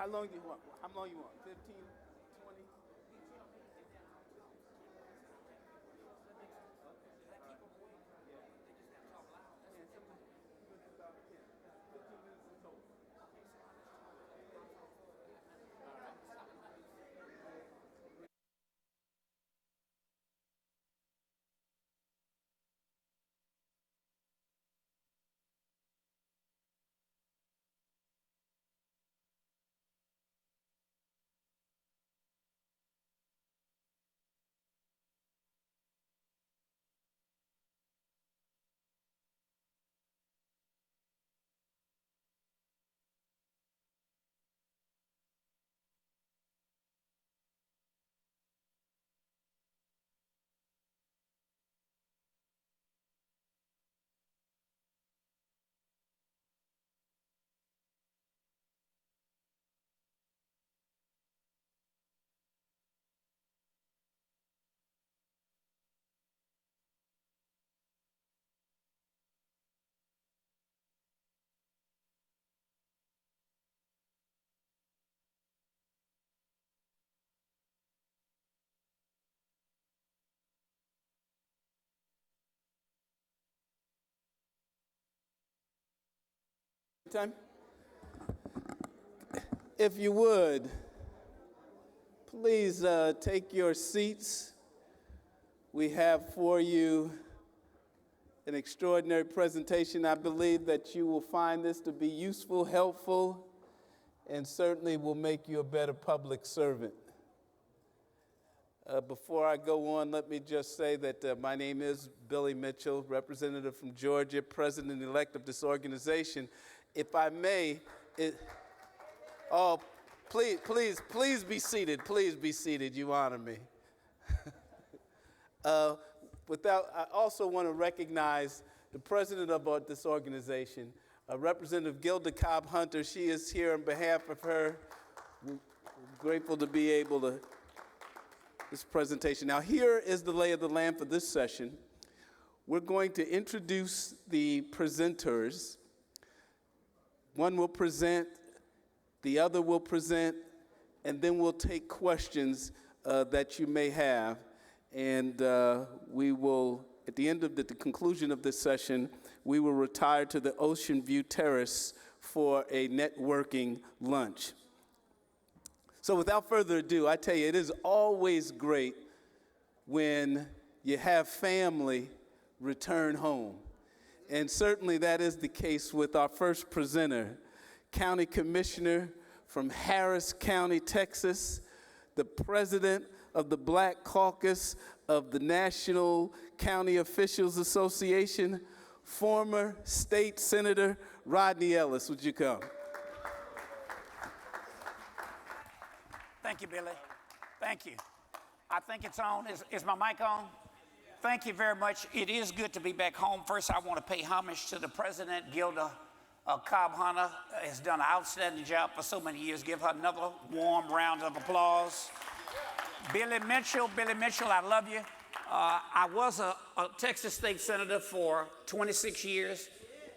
How long do you want? How long you want? 15, 20? Time? If you would, please take your seats. We have for you an extraordinary presentation. I believe that you will find this to be useful, helpful, and certainly will make you a better public servant. Before I go on, let me just say that my name is Billy Mitchell, representative from Georgia, president-elect of this organization. If I may, please be seated. Please be seated. You honor me. I also want to recognize the president of this organization, Representative Gilda Cobb-Hunter. She is here on behalf of her. We're grateful to be able to this presentation. Now, here is the lay of the land for this session. We're going to introduce the presenters. One will present, the other will present, and then we'll take questions that you may have. And we will, at the end of the conclusion of this session, we will retire to the Ocean View Terrace for a networking lunch. So without further ado, I tell you, it is always great when you have family return home. And certainly that is the case with our first presenter, County Commissioner from Harris County, Texas, the president of the Black Caucus of the National County Officials Association, former state senator Rodney Ellis. Would you come? Thank you, Billy. Thank you. I think it's on. Is my mic on? Thank you very much. It is good to be back home. First, I want to pay homage to the president, Gilda Cobb-Hunter. Has done an outstanding job for so many years. Give her another warm round of applause. Billy Mitchell, I love you. I was a Texas state senator for 26 years.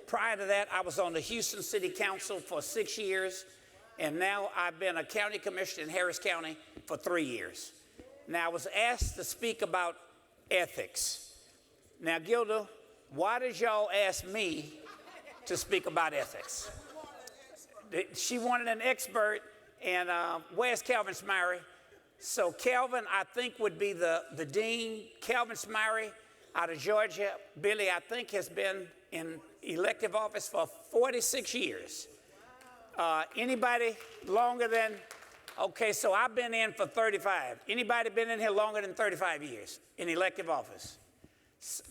Prior to that, I was on the Houston City Council for 6 years. And now I've been a county commissioner in Harris County for 3 years. Now, I was asked to speak about ethics. Now, Gilda, why did y'all ask me to speak about ethics? She wanted an expert, and where's Calvin Smyrie? So Calvin, I think, would be the dean. Calvin Smyrie out of Georgia. Billy, I think, has been in elective office for 46 years. Anybody longer than, okay, so I've been in for 35. Anybody been in here longer than 35 years in elective office?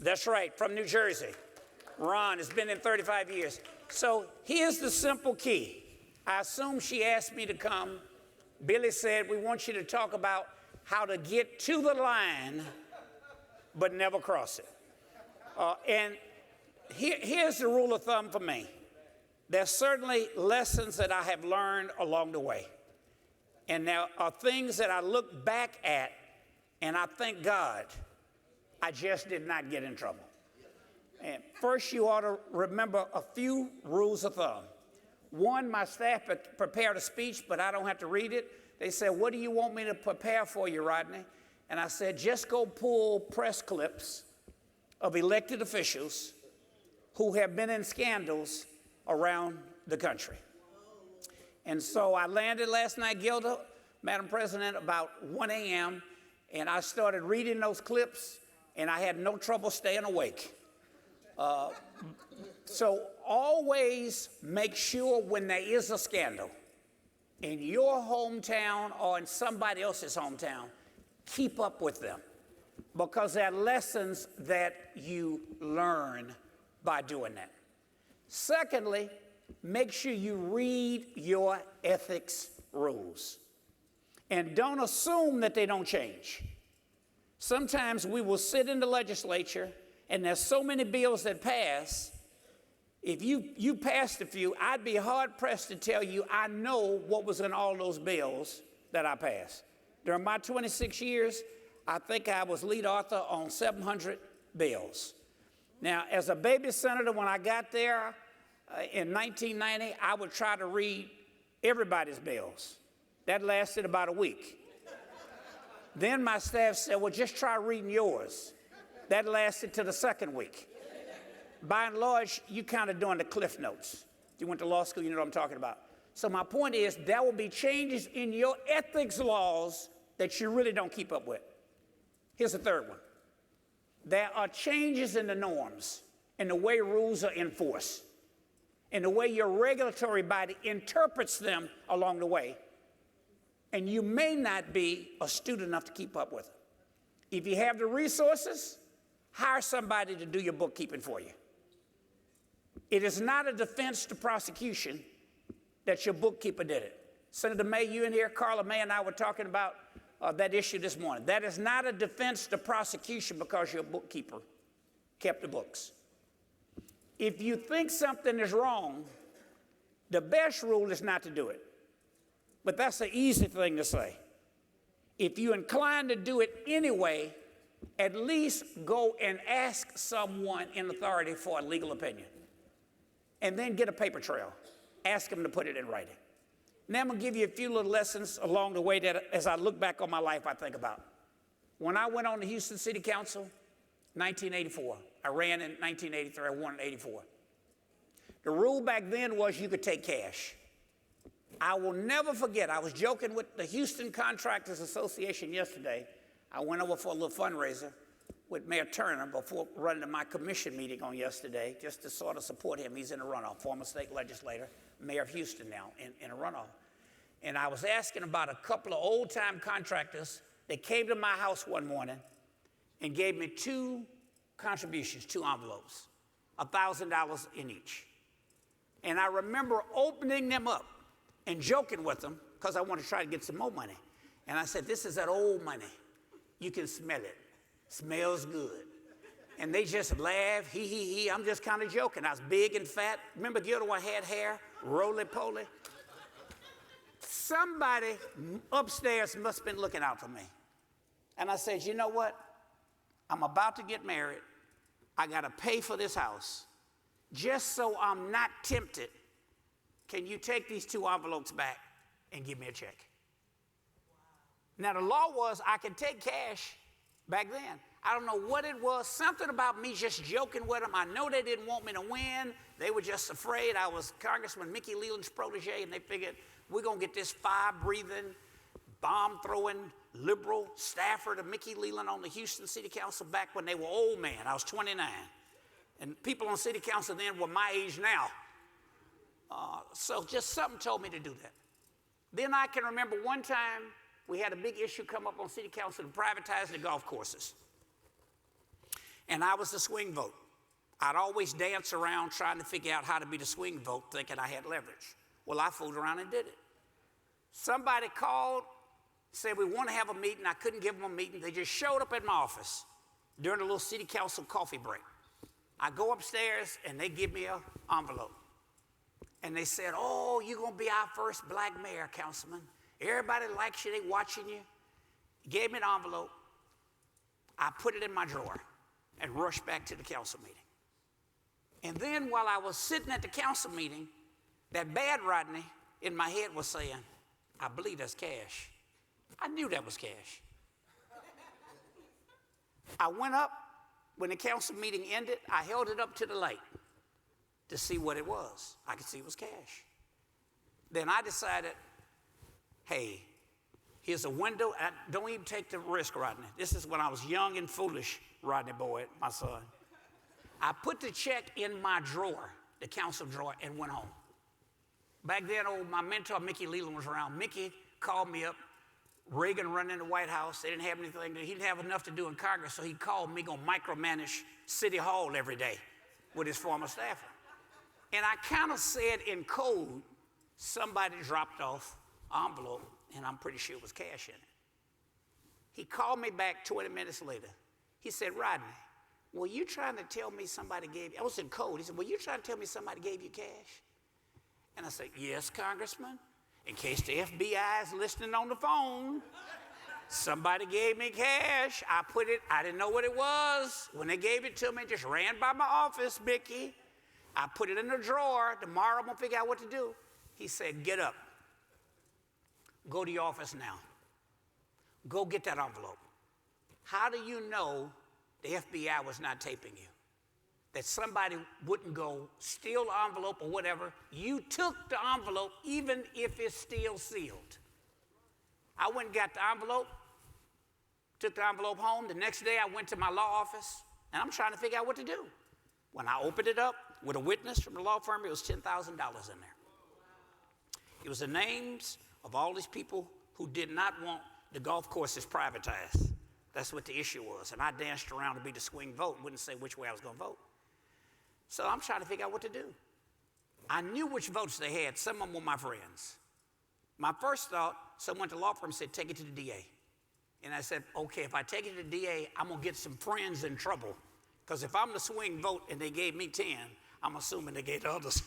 That's right, from New Jersey. Ron has been in 35 years. So here's the simple key. I assume she asked me to come. Billy said, we want you to talk about how to get to the line, but never cross it. And here's the rule of thumb for me. There's certainly lessons that I have learned along the way. And there are things that I look back at, and I thank God I just did not get in trouble. And first, you ought to remember a few rules of thumb. One, my staff prepared a speech, but I don't have to read it. They said, what do you want me to prepare for you, Rodney? And I said, just go pull press clips of elected officials who have been in scandals around the country. And so I landed last night, Gilda, Madam President, about 1 a.m., and I started reading those clips, and I had no trouble staying awake. So always make sure when there is a scandal in your hometown or in somebody else's hometown, keep up with them, because there are lessons that you learn by doing that. Secondly, make sure you read your ethics rules. And don't assume that they don't change. Sometimes we will sit in the legislature, and there's so many bills that pass. If you passed a few, I'd be hard-pressed to tell you I know what was in all those bills that I passed. During my 26 years, I think I was lead author on 700 bills. Now, as a baby senator, when I got there in 1990, I would try to read everybody's bills. That lasted about a week. Then my staff said, well, just try reading yours. That lasted to the second week. By and large, you kind of doing the Cliff Notes. If you went to law school, you know what I'm talking about. So my point is, there will be changes in your ethics laws that you really don't keep up with. Here's the third one. There are changes in the norms, in the way rules are enforced, in the way your regulatory body interprets them along the way. And you may not be astute enough to keep up with them. If you have the resources, hire somebody to do your bookkeeping for you. It is not a defense to prosecution that your bookkeeper did it. Senator May, you in here, Carla May and I were talking about that issue this morning. That is not a defense to prosecution because your bookkeeper kept the books. If you think something is wrong, the best rule is not to do it. But that's an easy thing to say. If you're inclined to do it anyway, at least go and ask someone in authority for a legal opinion. And then get a paper trail. Ask them to put it in writing. Now I'm going to give you a few little lessons along the way that as I look back on my life, I think about. When I went on the Houston City Council, 1984. I ran in 1983, I won in 84. The rule back then was you could take cash. I will never forget, I was joking with the Houston Contractors Association yesterday. I went over for a little fundraiser with Mayor Turner before running to my commission meeting on yesterday, just to sort of support him. He's in a runoff, former state legislator, mayor of Houston now, in a runoff. And I was asking about a couple of old-time contractors that came to my house one morning and gave me two contributions, two envelopes, $1,000 in each. And I remember opening them up and joking with them because I wanted to try to get some more money. And I said, this is that old money. You can smell it. Smells good. And they just laughed, he. I'm just kind of joking. I was big and fat. Remember the other one had hair, roly-poly? Somebody upstairs must have been looking out for me. And I said, you know what? I'm about to get married. I got to pay for this house. Just so I'm not tempted, can you take these two envelopes back and give me a check? Wow. Now, the law was I could take cash back then. I don't know what it was, something about me just joking with them. I know they didn't want me to win. They were just afraid. I was Congressman Mickey Leland's protege, and they figured we're going to get this fire-breathing, bomb-throwing liberal staffer to Mickey Leland on the Houston City Council back when they were old men. I was 29. And people on city council then were my age now. So just something told me to do that. Then I can remember one time we had a big issue come up on city council to privatize the golf courses. And I was the swing vote. I'd always dance around trying to figure out how to be the swing vote, thinking I had leverage. Well, I fooled around and did it. Somebody called, said we want to have a meeting. I couldn't give them a meeting. They just showed up at my office during a little city council coffee break. I go upstairs, and they give me an envelope. And they said, oh, you're going to be our first black mayor, councilman. Everybody likes you. They watching you. Gave me an envelope. I put it in my drawer and rushed back to the council meeting. And then while I was sitting at the council meeting, That bad Rodney in my head was saying, I believe that's cash. I knew that was cash. I went up, when the council meeting ended, I held it up to the light to see what it was. I could see it was cash. Then I decided, hey, here's a window. Don't even take the risk, Rodney. This is when I was young and foolish, Rodney Boyd, my son. I put the check in my drawer, the council drawer, and went home. Back then, my mentor, Mickey Leland, was around. Mickey called me up. Reagan running the White House. They didn't have anything. He didn't have enough to do in Congress, so he called me, going to micromanage City Hall every day with his former staffer. And I kind of said in code, somebody dropped off an envelope, and I'm pretty sure it was cash in it. He called me back 20 minutes later. He said, Rodney, were you trying to tell me somebody gave you, I was in code. He said, were you trying to tell me somebody gave you cash? And I said, yes, Congressman. In case the FBI is listening on the phone, somebody gave me cash. I didn't know what it was. When they gave it to me, just ran by my office, Mickey. I put it in the drawer. Tomorrow I'm going to figure out what to do. He said, get up. Go to your office now. Go get that envelope. How do you know the FBI was not taping you? That somebody wouldn't go steal the envelope or whatever. You took the envelope even if it's still sealed. I went and got the envelope, took the envelope home. The next day I went to my law office, and I'm trying to figure out what to do. When I opened it up with a witness from the law firm, it was $10,000 in there. It was the names of all these people who did not want the golf courses privatized. That's what the issue was. And I danced around to be the swing vote and wouldn't say which way I was going to vote. So I'm trying to figure out what to do. I knew which votes they had. Some of them were my friends. My first thought, someone at the law firm said, take it to the DA. And I said, okay, if I take it to the DA, I'm going to get some friends in trouble. Because if I'm the swing vote and they gave me 10, I'm assuming they gave the others.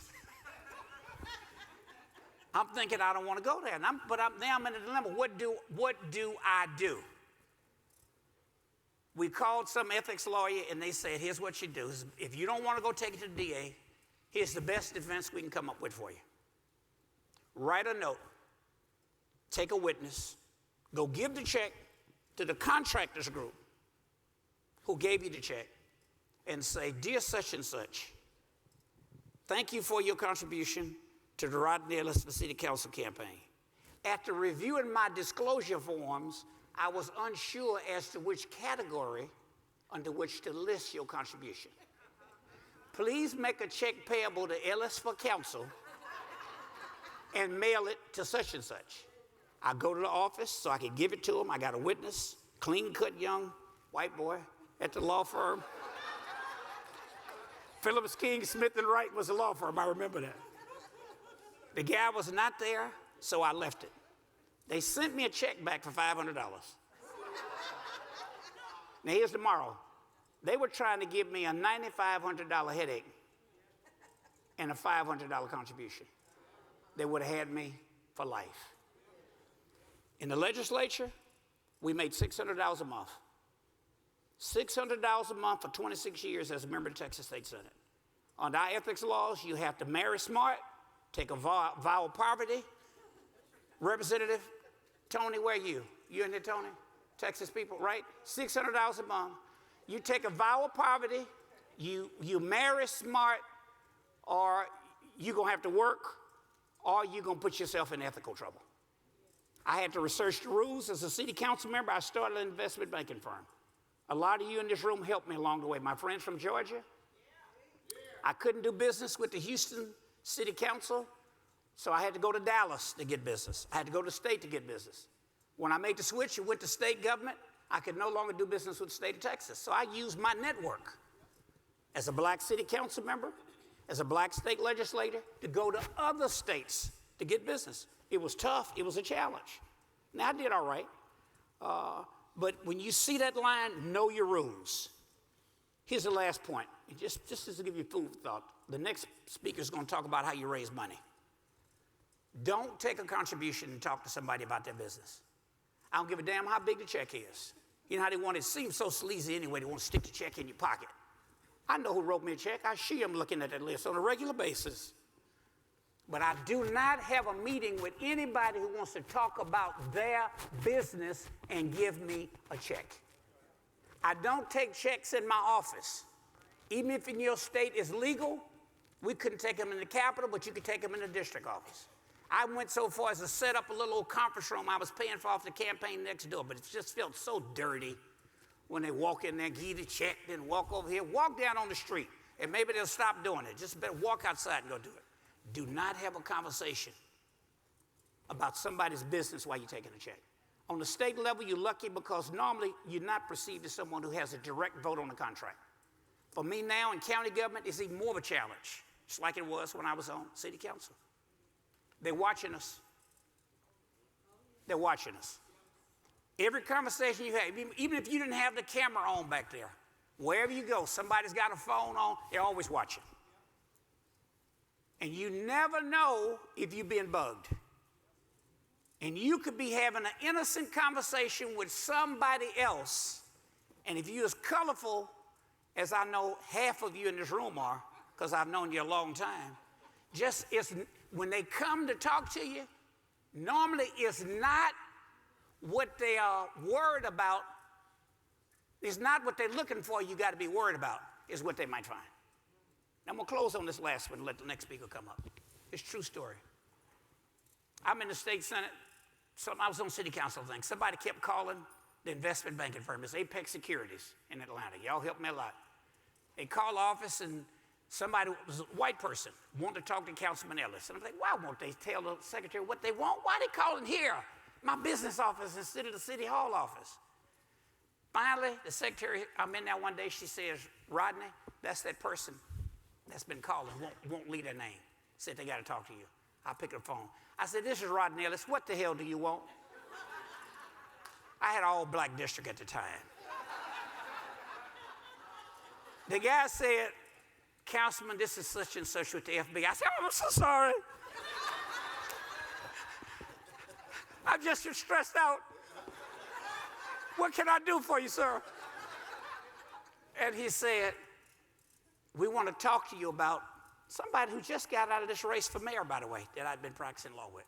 I'm thinking I don't want to go there. Now I'm in a dilemma. What do I do? We called some ethics lawyer, and they said, here's what you do. If you don't want to go take it to the DA, here's the best defense we can come up with for you. Write a note, take a witness, go give the check to the contractors group who gave you the check, and say, dear such and such, thank you for your contribution to the Rodney Ellis City Council campaign. After reviewing my disclosure forms, I was unsure as to which category under which to list your contribution. Please make a check payable to Ellis for council and mail it to such and such. I go to the office so I can give it to him. I got a witness, clean-cut young white boy at the law firm. Phillips King, Smith & Wright was the law firm. I remember that. The guy was not there, so I left it. They sent me a check back for $500. Now, here's the moral. They were trying to give me a $9,500 headache and a $500 contribution. They would have had me for life. In the legislature, we made $600 a month. $600 a month for 26 years as a member of the Texas State Senate. Under our ethics laws, you have to marry smart, take a vow of poverty. Representative Tony, where are you? You in there, Tony? Texas people, right? $600 a month. You take a vow of poverty, you marry smart, or you're going to have to work, or you're going to put yourself in ethical trouble. I had to research the rules. As a city council member, I started an investment banking firm. A lot of you in this room helped me along the way. My friends from Georgia. I couldn't do business with the Houston City Council, so I had to go to Dallas to get business. I had to go to the state to get business. When I made the switch and went to state government, I could no longer do business with the state of Texas. So I used my network as a black city council member, as a black state legislator, to go to other states to get business. It was tough. It was a challenge. Now, I did all right. But when you see that line, know your rules. Here's the last point. Just to give you food for thought, the next speaker is going to talk about how you raise money. Don't take a contribution and talk to somebody about their business. I don't give a damn how big the check is. You know how they want it? It seems so sleazy anyway. They want to stick the check in your pocket. I know who wrote me a check. I see them looking at that list on a regular basis. But I do not have a meeting with anybody who wants to talk about their business and give me a check. I don't take checks in my office. Even if in your state is legal, we couldn't take them in the Capitol, but you could take them in the district office. I went so far as to set up a little old conference room I was paying for off the campaign next door, but it just felt so dirty when they walk in there, give the check, then walk over here, walk down on the street, and maybe they'll stop doing it. Just better walk outside and go do it. Do not have a conversation about somebody's business while you're taking a check. On the state level, you're lucky because normally you're not perceived as someone who has a direct vote on the contract. For me now in county government, it's even more of a challenge, just like it was when I was on city council. They're watching us. They're watching us. Every conversation you have, even if you didn't have the camera on back there, wherever you go, somebody's got a phone on, they're always watching. And you never know if you're being bugged. And you could be having an innocent conversation with somebody else, and if you're as colorful as I know half of you in this room are, because I've known you a long time, when they come to talk to you, normally it's not what they are worried about. It's not what they're looking for you got to be worried about. It's what they might find. I'm going to close on this last one and let the next speaker come up. It's a true story. I'm in the state senate. I was on city council thing. Somebody kept calling the investment banking firm. It's Apex Securities in Atlanta. Y'all helped me a lot. They call office and somebody, was a white person, wanted to talk to Councilman Ellis. And I'm like, why won't they tell the secretary what they want? Why are they calling here? My business office instead of the city hall office. Finally, the secretary, I'm in there one day, she says, Rodney, that's that person that's been calling, won't leave their name. Said they got to talk to you. I picked up the phone. I said, this is Rodney Ellis. What the hell do you want? I had an all-black district at the time. The guy said, Councilman, this is such and such with the FBI. I said, oh, I'm so sorry. I'm just stressed out. What can I do for you, sir? And he said, we want to talk to you about somebody who just got out of this race for mayor, by the way, that I'd been practicing law with.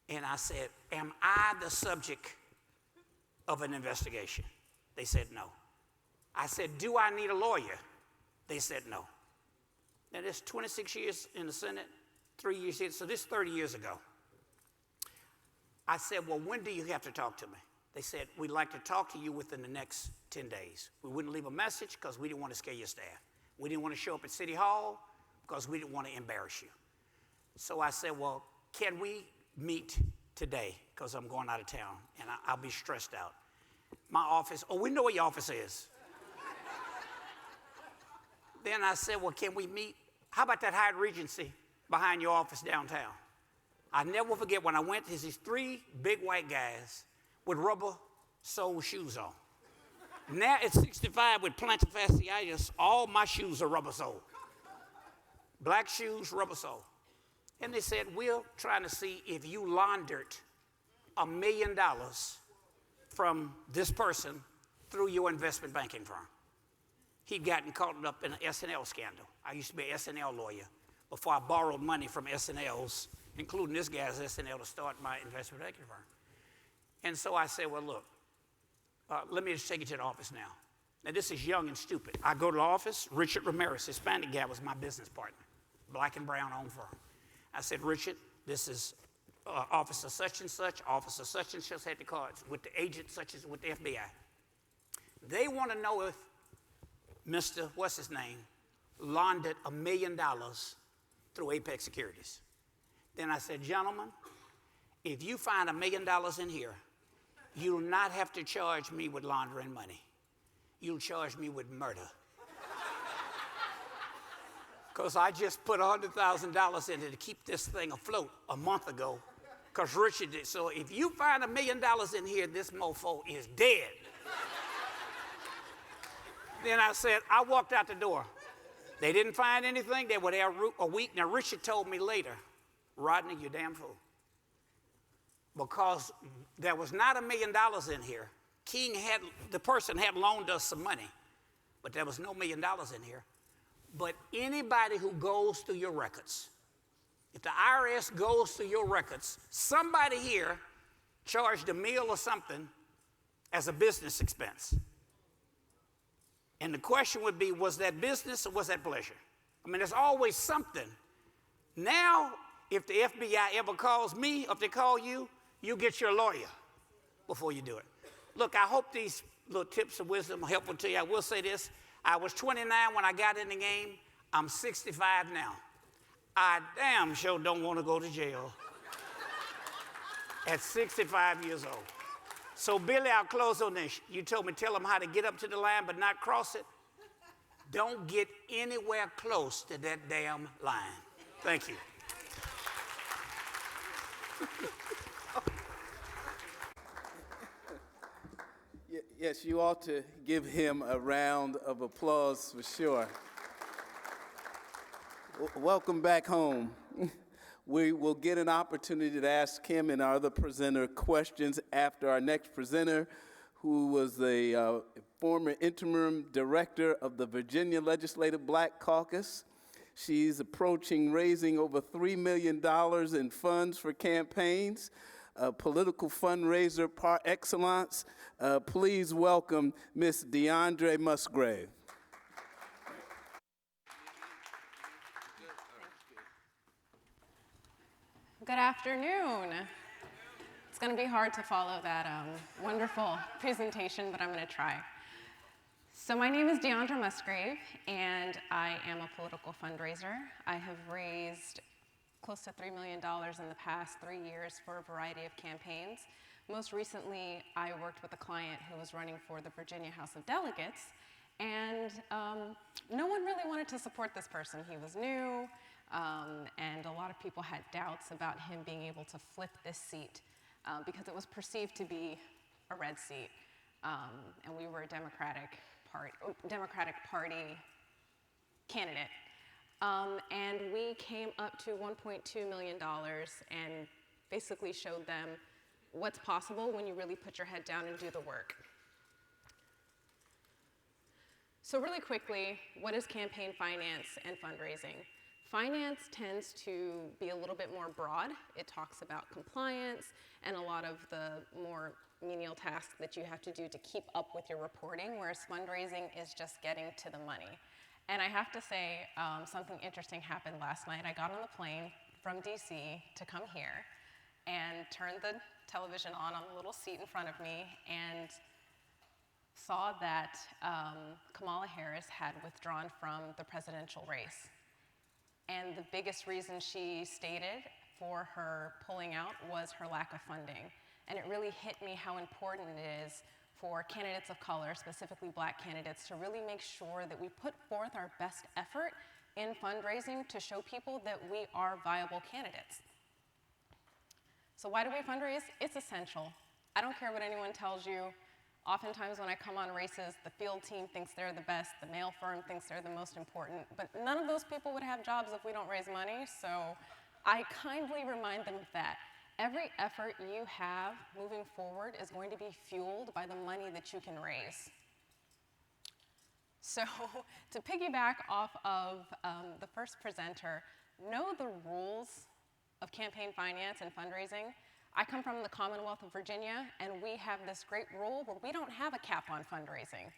And I said, am I the subject of an investigation? They said no. I said, do I need a lawyer? They said no. Now, this 26 years in the Senate, 3 years here, so this 30 years ago. I said, well, when do you have to talk to me? They said, we'd like to talk to you within the next 10 days. We wouldn't leave a message because we didn't want to scare your staff. We didn't want to show up at City Hall because we didn't want to embarrass you. So I said, well, can we meet today? Because I'm going out of town and I'll be stressed out. My office, oh, we know where your office is. Then I said, well, can we meet? How about that Hyatt Regency behind your office downtown? I never forget when I went, there's these three big white guys with rubber sole shoes on. Now at 65 with plantar fasciitis, all my shoes are rubber sole. Black shoes, rubber sole. And they said, we're trying to see if you laundered $1 million from this person through your investment banking firm. He'd gotten caught up in an S&L scandal. I used to be an S&L lawyer before I borrowed money from S&Ls, including this guy's S&L, to start my investment banking firm. And so I said, well, look, let me just take you to the office now. Now, this is young and stupid. I go to the office. Richard Ramirez, Hispanic guy, was my business partner, black and brown owned firm. I said, Richard, this is officer such and such had the cards with the agent such as with the FBI. They want to know if Mr. What's his name laundered $1 million through Apex Securities. Then I said, gentlemen, if you find $1 million in here, you'll not have to charge me with laundering money. You'll charge me with murder. Because I just put $100,000 in it to keep this thing afloat a month ago, because Richard did. So if you find $1 million in here, this mofo is dead. Then I said, I walked out the door. They didn't find anything. They were there a week. Now, Richard told me later, Rodney, you're damn fool. Because there was not $1 million in here. The person had loaned us some money, but there was no $1 million in here. But anybody who goes through your records, If the IRS goes through your records, somebody here charged a meal or something as a business expense. And the question would be, was that business or was that pleasure? I mean, there's always something. Now, if the FBI ever calls me, or if they call you, you get your lawyer before you do it. Look, I hope these little tips of wisdom are helpful to you. I will say this. I was 29 when I got in the game. I'm 65 now. I damn sure don't want to go to jail at 65 years old. So, Billy, I'll close on this. You told me tell them how to get up to the line but not cross it. Don't get anywhere close to that damn line. Thank you. Yes, you ought to give him a round of applause for sure. Welcome back home. We will get an opportunity to ask him and our other presenter questions after our next presenter, who was a former interim director of the Virginia Legislative Black Caucus. She's approaching raising over $3 million in funds for campaigns, a political fundraiser par excellence. Please welcome Ms. Deandre Musgrave. Good afternoon. It's going to be hard to follow that wonderful presentation, but I'm going to try. So my name is Deandre Musgrave, and I am a political fundraiser. I have raised close to $3 million in the past 3 years for a variety of campaigns. Most recently, I worked with a client who was running for the Virginia House of Delegates, and no one really wanted to support this person. He was new, and a lot of people had doubts about him being able to flip this seat because it was perceived to be a red seat, and we were a Democratic Party candidate. And we came up to $1.2 million and basically showed them what's possible when you really put your head down and do the work. So really quickly, what is campaign finance and fundraising? Finance tends to be a little bit more broad. It talks about compliance and a lot of the more menial tasks that you have to do to keep up with your reporting, whereas fundraising is just getting to the money. And I have to say, something interesting happened last night. I got on the plane from DC to come here and turned the television on the little seat in front of me and saw that Kamala Harris had withdrawn from the presidential race. And the biggest reason she stated for her pulling out was her lack of funding. And it really hit me how important it is for candidates of color, specifically black candidates, to really make sure that we put forth our best effort in fundraising to show people that we are viable candidates. So why do we fundraise? It's essential. I don't care what anyone tells you. Oftentimes when I come on races, the field team thinks they're the best, the mail firm thinks they're the most important, but none of those people would have jobs if we don't raise money, so I kindly remind them of that. Every effort you have moving forward is going to be fueled by the money that you can raise. So to piggyback off of the first presenter, know the rules of campaign finance and fundraising. I come from the Commonwealth of Virginia, and we have this great rule where we don't have a cap on fundraising.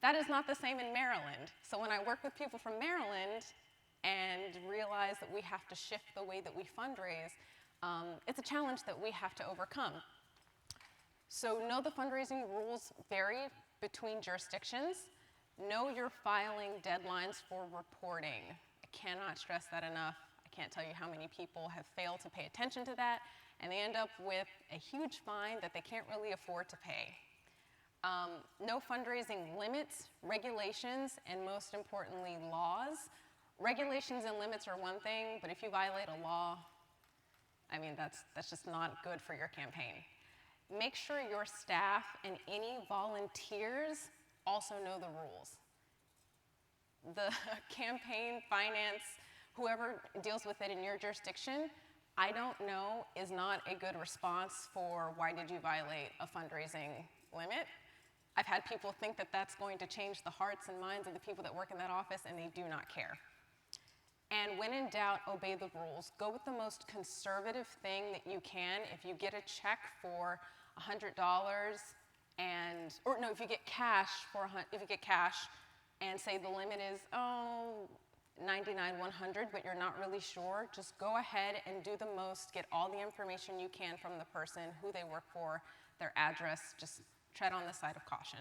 That is not the same in Maryland. So when I work with people from Maryland and realize that we have to shift the way that we fundraise, it's a challenge that we have to overcome. So know the fundraising rules vary between jurisdictions. Know your filing deadlines for reporting. I cannot stress that enough. I can't tell you how many people have failed to pay attention to that, and they end up with a huge fine that they can't really afford to pay. No fundraising limits, regulations, and most importantly, laws. Regulations and limits are one thing, but if you violate a law, I mean, that's just not good for your campaign. Make sure your staff and any volunteers also know the rules. The campaign finance, whoever deals with it in your jurisdiction, I don't know, is not a good response for why did you violate a fundraising limit. I've had people think that that's going to change the hearts and minds of the people that work in that office, and they do not care. And when in doubt, obey the rules. Go with the most conservative thing that you can. If you get a check for $100 if you get cash and say the limit is, 99, 100, but you're not really sure, just go ahead and do the most, get all the information you can from the person, who they work for, their address, just tread on the side of caution.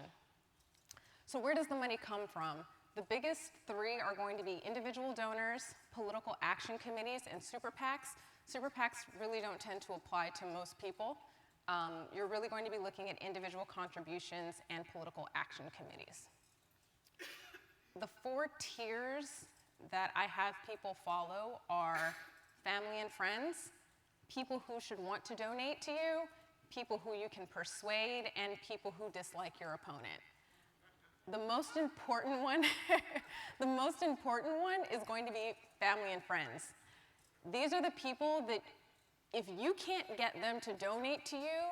So where does the money come from? The biggest three are going to be individual donors, political action committees, and super PACs. Super PACs really don't tend to apply to most people. You're really going to be looking at individual contributions and political action committees. The 4 tiers that I have people follow are family and friends, people who should want to donate to you, people who you can persuade, and people who dislike your opponent. The most important one, is going to be family and friends. These are the people that if you can't get them to donate to you,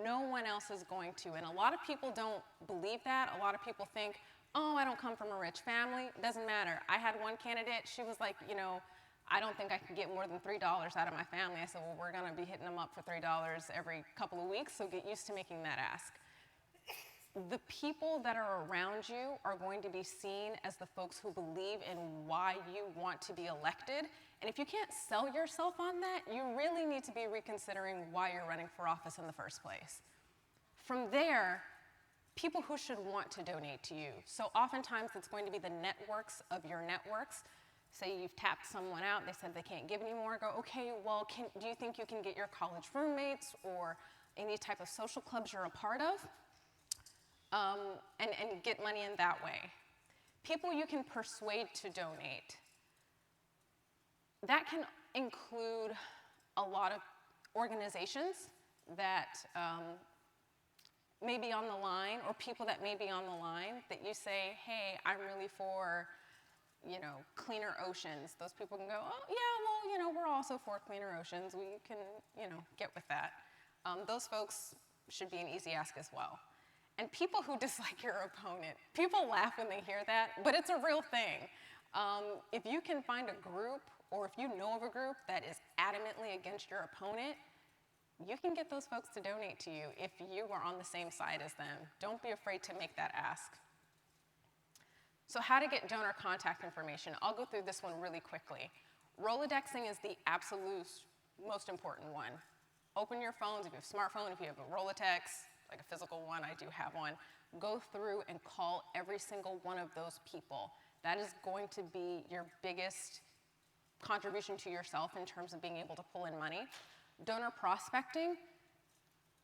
no one else is going to. And a lot of people don't believe that. A lot of people think, oh, I don't come from a rich family. It doesn't matter. I had one candidate, she was like, I don't think I can get more than $3 out of my family. I said, well, we're gonna be hitting them up for $3 every couple of weeks, so get used to making that ask. The people that are around you are going to be seen as the folks who believe in why you want to be elected. And if you can't sell yourself on that, you really need to be reconsidering why you're running for office in the first place. From there, people who should want to donate to you. So oftentimes it's going to be the networks of your networks. Say you've tapped someone out, they said they can't give anymore, go, okay, well, do you think you can get your college roommates or any type of social clubs you're a part of? And get money in that way. People you can persuade to donate. That can include a lot of organizations that may be on the line, or people that may be on the line that you say, hey, I'm really for, cleaner oceans. Those people can go, oh, yeah, well, we're also for cleaner oceans. We can, get with that. Those folks should be an easy ask as well. And people who dislike your opponent, people laugh when they hear that, but it's a real thing. If you can find a group, or if you know of a group that is adamantly against your opponent, you can get those folks to donate to you if you are on the same side as them. Don't be afraid to make that ask. So how to get donor contact information. I'll go through this one really quickly. Rolodexing is the absolute most important one. Open your phones, if you have a smartphone, if you have a Rolodex, like a physical one, I do have one, go through and call every single one of those people. That is going to be your biggest contribution to yourself in terms of being able to pull in money. Donor prospecting,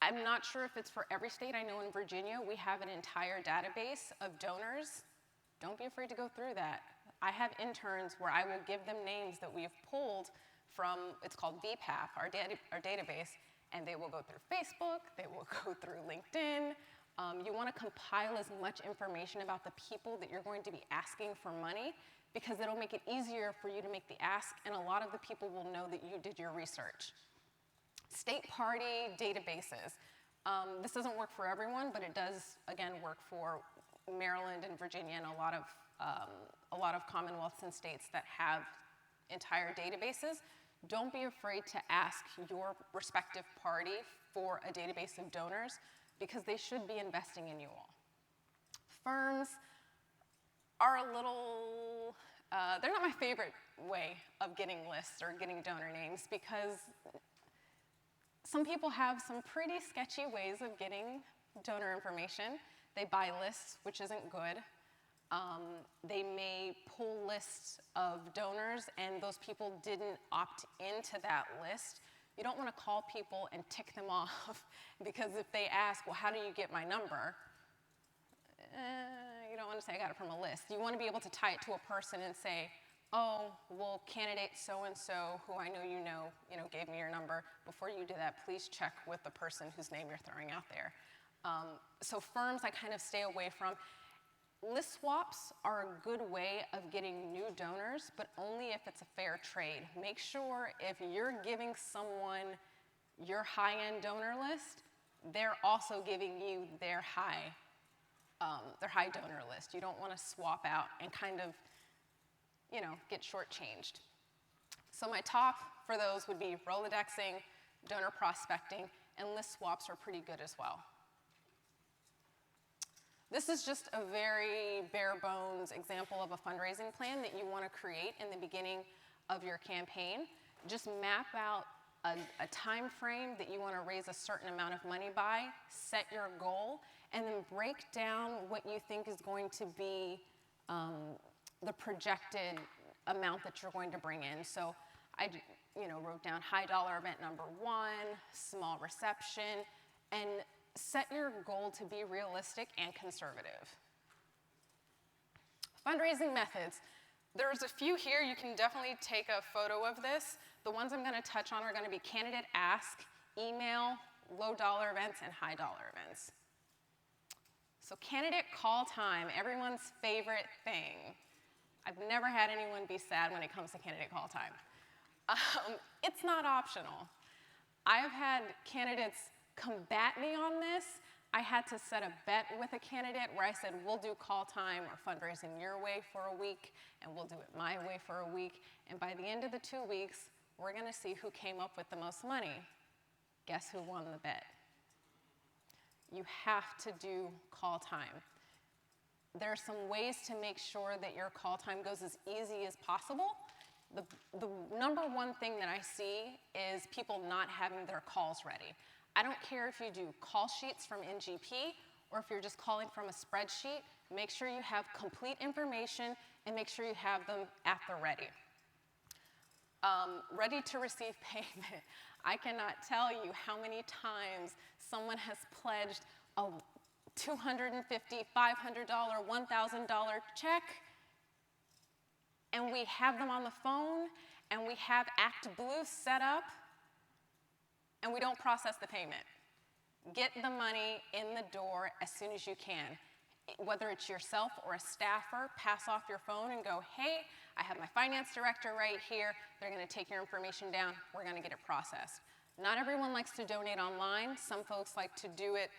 I'm not sure if it's for every state. I know in Virginia, we have an entire database of donors. Don't be afraid to go through that. I have interns where I will give them names that we've pulled from, it's called VPAP, our database, and they will go through Facebook, they will go through LinkedIn. You want to compile as much information about the people that you're going to be asking for money, because it'll make it easier for you to make the ask, and a lot of the people will know that you did your research. State party databases. This doesn't work for everyone, but it does, again, work for Maryland and Virginia and a lot of commonwealths and states that have entire databases. Don't be afraid to ask your respective party for a database of donors, because they should be investing in you all. Firms are a little, they're not my favorite way of getting lists or getting donor names, because some people have some pretty sketchy ways of getting donor information. They buy lists, which isn't good. They may pull lists of donors and those people didn't opt into that list. You don't want to call people and tick them off, because if they ask, well, how do you get my number? You don't want to say I got it from a list. You want to be able to tie it to a person and say, oh, well, candidate so-and-so, who I know you know, gave me your number. Before you do that, please check with the person whose name you're throwing out there. So firms I kind of stay away from. List swaps are a good way of getting new donors, but only if it's a fair trade. Make sure if you're giving someone your high-end donor list, they're also giving you their high donor list. You don't want to swap out and kind of get shortchanged. So my top for those would be Rolodexing, donor prospecting, and list swaps are pretty good as well. This is just a very bare bones example of a fundraising plan that you want to create in the beginning of your campaign. Just map out a time frame that you want to raise a certain amount of money by, set your goal, and then break down what you think is going to be the projected amount that you're going to bring in. So I wrote down high dollar event number 1, small reception, and set your goal to be realistic and conservative. Fundraising methods. There's a few here. You can definitely take a photo of this. The ones I'm going to touch on are going to be candidate ask, email, low dollar events, and high dollar events. So candidate call time, everyone's favorite thing. I've never had anyone be sad when it comes to candidate call time. It's not optional. I've had candidates combat me on this. I had to set a bet with a candidate where I said, we'll do call time or fundraising your way for a week, and we'll do it my way for a week. And by the end of the 2 weeks, we're going to see who came up with the most money. Guess who won the bet? You have to do call time. There are some ways to make sure that your call time goes as easy as possible. The number one thing that I see is people not having their calls ready. I don't care if you do call sheets from NGP or if you're just calling from a spreadsheet, make sure you have complete information and make sure you have them at the ready. Ready to receive payment. I cannot tell you how many times someone has pledged a $250, $500, $1,000 check, and we have them on the phone, and we have ActBlue set up, and we don't process the payment. Get the money in the door as soon as you can. Whether it's yourself or a staffer, pass off your phone and go, hey, I have my finance director right here. They're going to take your information down. We're going to get it processed. Not everyone likes to donate online. Some folks like to do it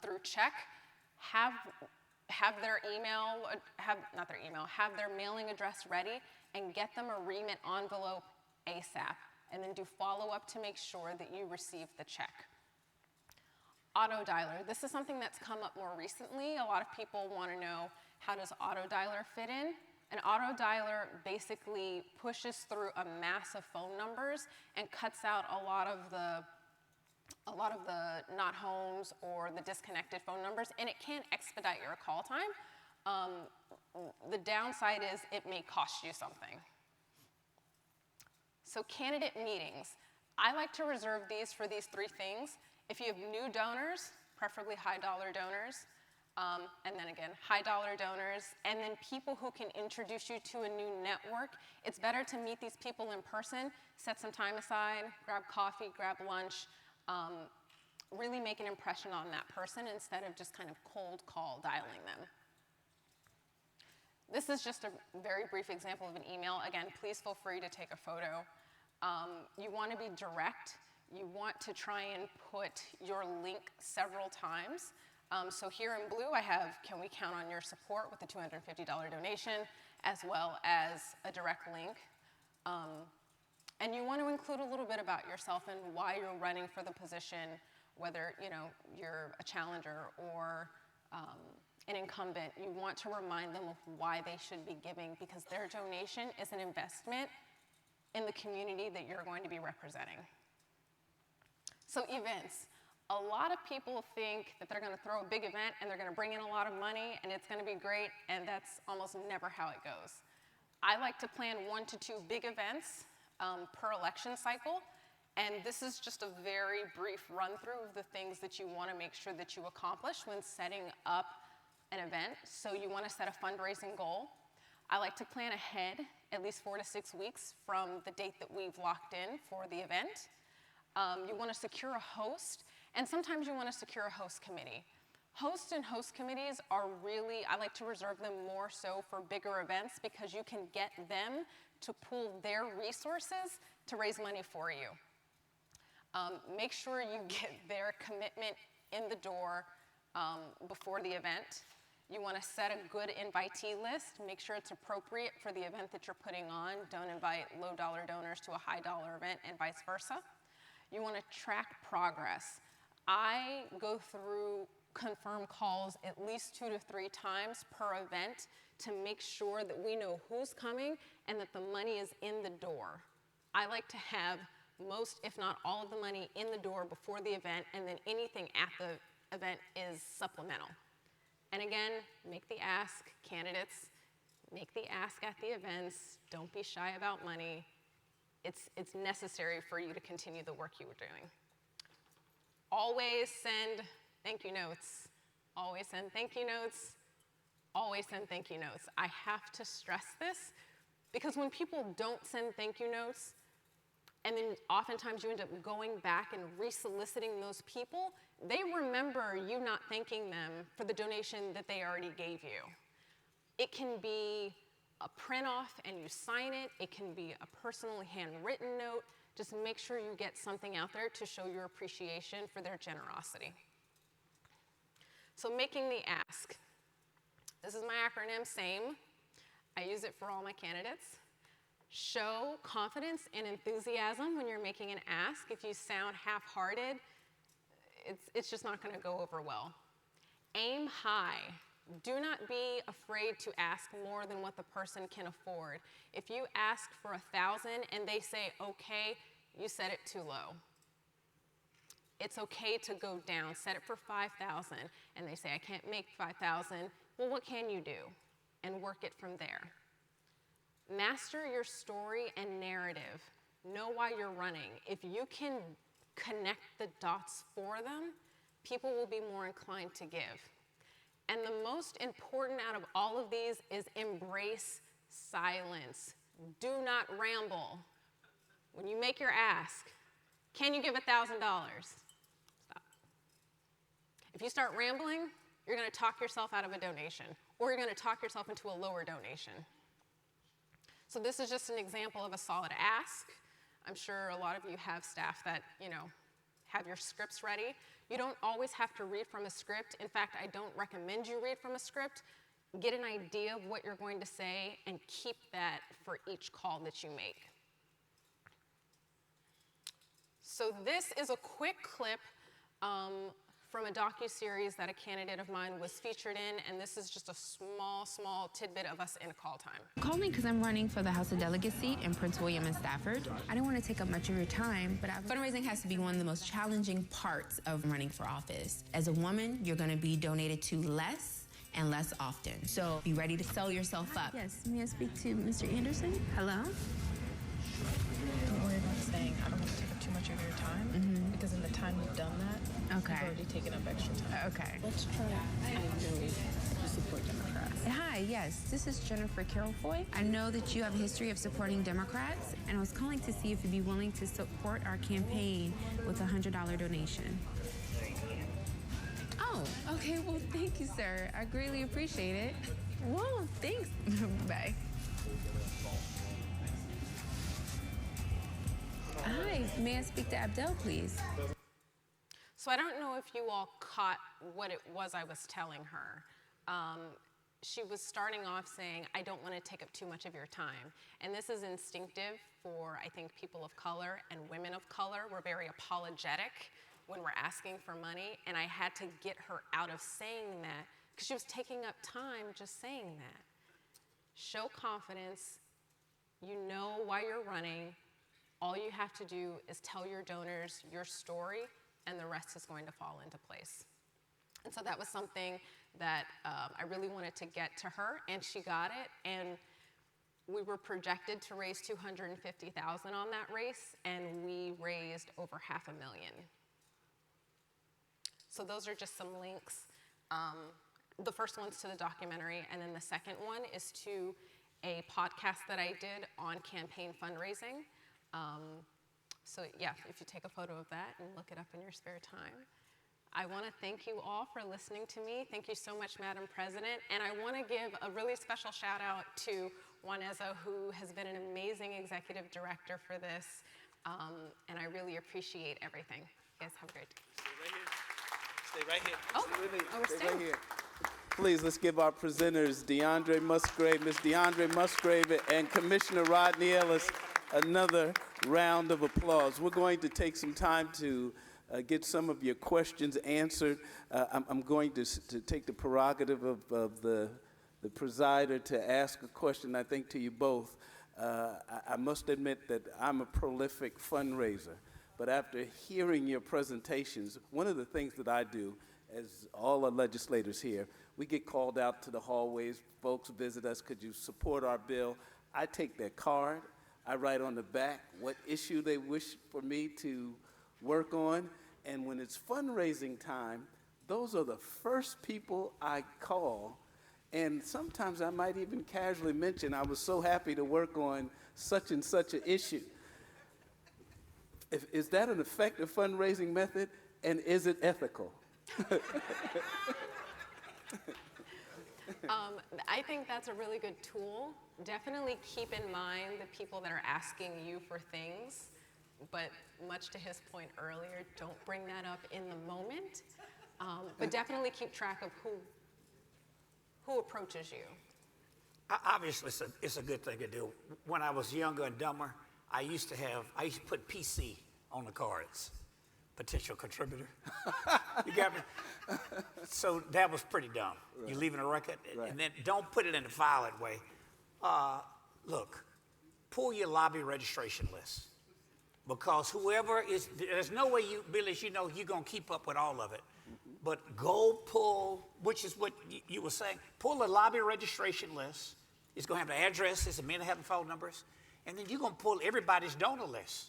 through check. Have their email, have their mailing address ready and get them a remit envelope ASAP. And then do follow-up to make sure that you receive the check. Autodialer. This is something that's come up more recently. A lot of people want to know, how does Autodialer fit in? An Autodialer basically pushes through a mass of phone numbers and cuts out a lot of the not homes or the disconnected phone numbers, and it can expedite your call time. The downside is it may cost you something. So candidate meetings. I like to reserve these for these 3 things. If you have new donors, preferably high dollar donors, and then again, high dollar donors, and then people who can introduce you to a new network, it's better to meet these people in person, set some time aside, grab coffee, grab lunch, really make an impression on that person instead of just kind of cold call dialing them. This is just a very brief example of an email. Again, please feel free to take a photo. You want to be direct. You want to try and put your link several times. So here in blue, I have, can we count on your support with a $250 donation, as well as a direct link. And you want to include a little bit about yourself and why you're running for the position, whether you're a challenger or an incumbent. You want to remind them of why they should be giving, because their donation is an investment in the community that you're going to be representing. So events. A lot of people think that they're going to throw a big event and they're going to bring in a lot of money and it's going to be great, and that's almost never how it goes. I like to plan 1 to 2 big events per election cycle, and this is just a very brief run-through of the things that you want to make sure that you accomplish when setting up an event. So you want to set a fundraising goal. I like to plan ahead at least 4 to 6 weeks from the date that we've locked in for the event. You want to secure a host, and sometimes you want to secure a host committee. Hosts and host committees are really, I like to reserve them more so for bigger events, because you can get them to pool their resources to raise money for you. Make sure you get their commitment in the door before the event. You want to set a good invitee list. Make sure it's appropriate for the event that you're putting on. Don't invite low-dollar donors to a high-dollar event and vice versa. You want to track progress. I go through confirm calls at least 2 to 3 times per event to make sure that we know who's coming and that the money is in the door. I like to have most, if not all of the money in the door before the event, and then anything at the event is supplemental. And again, make the ask, candidates, make the ask at the events. Don't be shy about money. It's necessary for you to continue the work you were doing. Always send thank you notes. Always send thank you notes. Always send thank you notes. I have to stress this because when people don't send thank you notes, and then oftentimes you end up going back and re-soliciting those people, they remember you not thanking them for the donation that they already gave you. It can be a print off and you sign it. It can be a personally handwritten note. Just make sure you get something out there to show your appreciation for their generosity. So making the ask. This is my acronym, SAME. I use it for all my candidates. Show confidence and enthusiasm when you're making an ask. If you sound half-hearted, it's just not going to go over well. Aim high. Do not be afraid to ask more than what the person can afford. If you ask for 1,000 and they say, okay, you set it too low. It's okay to go down. Set it for 5,000 and they say, I can't make 5,000. Well, what can you do? And work it from there. Master your story and narrative. Know why you're running. If you can connect the dots for them, people will be more inclined to give. And the most important out of all of these is embrace silence. Do not ramble. When you make your ask, can you give $1,000? Stop. If you start rambling, you're going to talk yourself out of a donation, or you're going to talk yourself into a lower donation. So this is just an example of a solid ask. I'm sure a lot of you have staff that, have your scripts ready. You don't always have to read from a script. In fact, I don't recommend you read from a script. Get an idea of what you're going to say and keep that for each call that you make. So this is a quick clip from a docuseries that a candidate of mine was featured in, and this is just a small tidbit of us in call time. Call me because I'm running for the House of Delegates seat in Prince William and Stafford. I don't want to take up much of your time, but fundraising has to be one of the most challenging parts of running for office. As a woman, you're going to be donated to less and less often. So be ready to sell yourself up. Yes, may I speak to Mr. Anderson? Hello? Don't worry about saying I don't want to take up too much of your time, because in the time you've done that, Okay. you've already taken up extra time. Okay. Let's try. I know you support Democrats. Hi, yes, this is Jennifer Carolfoy. I know that you have a history of supporting Democrats, and I was calling to see if you'd be willing to support our campaign with a $100 donation. Oh, okay, well, thank you, sir. I greatly appreciate it. Whoa, thanks. Bye. Hi, may I speak to Abdel, please? So I don't know if you all caught what it was I was telling her. She was starting off saying, I don't want to take up too much of your time. And this is instinctive for, I think, people of color and women of color. We're very apologetic when we're asking for money. And I had to get her out of saying that because she was taking up time just saying that. Show confidence. You know why you're running. All you have to do is tell your donors your story, and the rest is going to fall into place. And so that was something that I really wanted to get to her, and she got it. And we were projected to raise $250,000 on that race, and we raised over $500,000. So those are just some links. The first one's to the documentary, and then the second one is to a podcast that I did on campaign fundraising. So yeah, if you take a photo of that and look it up in your spare time. I want to thank you all for listening to me. Thank you so much, Madam President. And I want to give a really special shout out to Juaneza, who has been an amazing executive director for this. And I really appreciate everything. You guys have a great day. Stay right here. Oh, Stay we're Stay staying. right here. Please, let's give our presenters, Deandre Musgrave, Ms. Deandre Musgrave, and Commissioner Rodney Ellis, another round of applause. We're going to take some time to get some of your questions answered. I'm going to take the prerogative of the presider to ask a question, I think, to you both. I must admit that I'm a prolific fundraiser, but after hearing your presentations, one of the things that I do, as all the legislators here, we get called out to the hallways, folks visit us, could you support our bill? I take their card, I write on the back what issue they wish for me to work on, and when it's fundraising time, those are the first people I call, and sometimes I might even casually mention I was so happy to work on such and such an issue. Is that an effective fundraising method, and is it ethical? I think that's a really good tool. Definitely keep in mind the people that are asking you for things, but much to his point earlier, don't bring that up in the moment. But definitely keep track of who approaches you. Obviously, it's a good thing to do. When I was younger and dumber, I used to put PC on the cards. Potential contributor. You got me? So that was pretty dumb. Right. You're leaving a record, right. And then don't put it in the violent way. Look, pull your lobby registration list. Because whoever is, there's no way you, Billy, as you know, you're going to keep up with all of it. Mm-hmm. But go pull, which is what you were saying, pull the lobby registration list. It's going to have the addresses and many have the phone numbers. And then you're going to pull everybody's donor list.